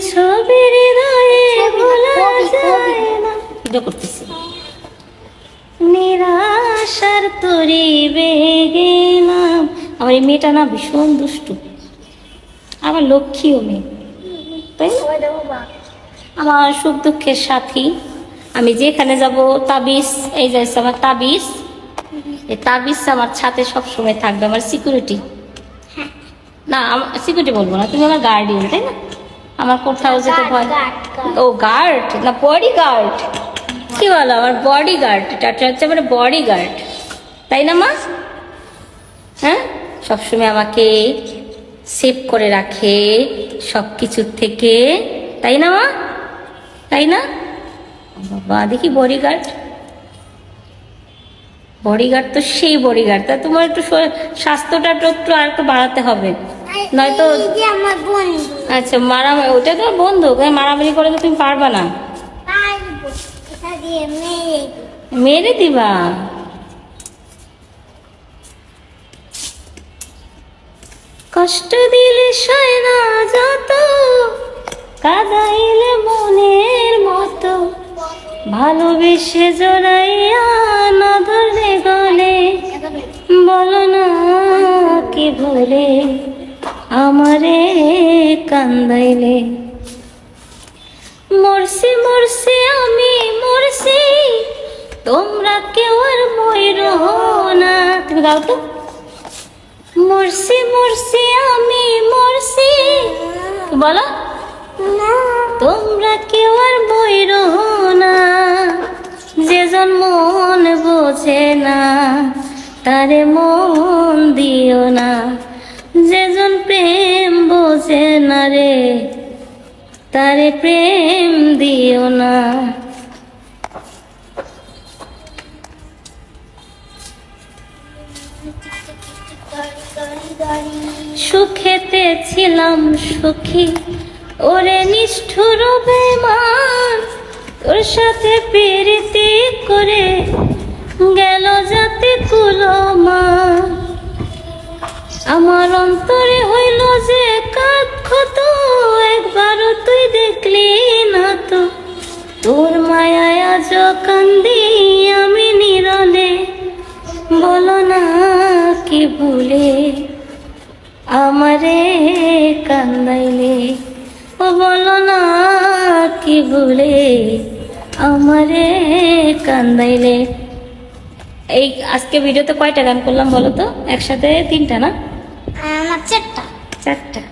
ছবির হৃদয়ে ভোলা যায় না। এটা করতেছি নিরাশার তরি গেলাম। আমার এই মেয়েটা না ভীষণ দুষ্টু, আমার লক্ষ্মীও মেয়ে, তাই না? আমার সুখ দুঃখের সাথী। আমি যেখানে যাব তাবিজ, এই যে আমার তাবিজ, এই তাবিজ আমার ছাতে সবসময় থাকবে, আমার সিকিউরিটি। না আমার সিকিউরিটি বলবো না, তুমি আমার গার্ডিয়ান, তাই না? আমার কোথাও যেতে ভয়। ও গার্ড না, বডি গার্ড। কি বলো, আমার বডি গার্ড, এটা হচ্ছে মানে বডি গার্ড, তাই না মা? হ্যাঁ, সবসময় আমাকে সেভ করে রাখে সব কিছুর থেকে, তাই না মা? তাই না বাবা? দেখি বডিগার্ড, বডিগার্ড তো সেই বডিগার্ড। তা তোমার একটু স্বাস্থ্যটা একটু আর একটু বাড়াতে হবে, নয়তো। আচ্ছা মারামারি, ওটা তো বন্ধু, মারামারি করে তো তুমি পারবা না, মেরে দিবা। কষ্ট দিলে সয় না যত, কাদাইলে মনের মতো, ভালোবেসে জড়াইয়া না ধরলে গলে, বলো না কি ভুলে আমারে কান্দাইলে। মরছি মরছি আমি মরছি, তোমরা কেউ আর মইরো না। তুমি গাও তো। মরছি মরছি আমি মরছি, বলো তোমরা কেউ আর মইরো না। যেজন মন বোঝে না তারে মন দিও না, যেজন প্রেম বোঝে না রে তারে প্রেম দিও না। সুখেতে ছিলাম সুখী, ওরে নিষ্ঠুর বেমান, তোর সাথে প্রীতি করে গেল যাতে কুলমা। আমার অন্তরে হইল যে কাঁদ ক্ষত, একবারও তুই দেখলি না তো। তোর মায়ায় আজ কান্দি আমি নীরলে, বলো না কি ভুলে আমারে কান্দাইলে। ও বলো না কি ভুলে আমারে কান্দাইলে। এই আজকে ভিডিওতে কয়টা গান করলাম বলো তো? একসাথে 3টা না? 4টা।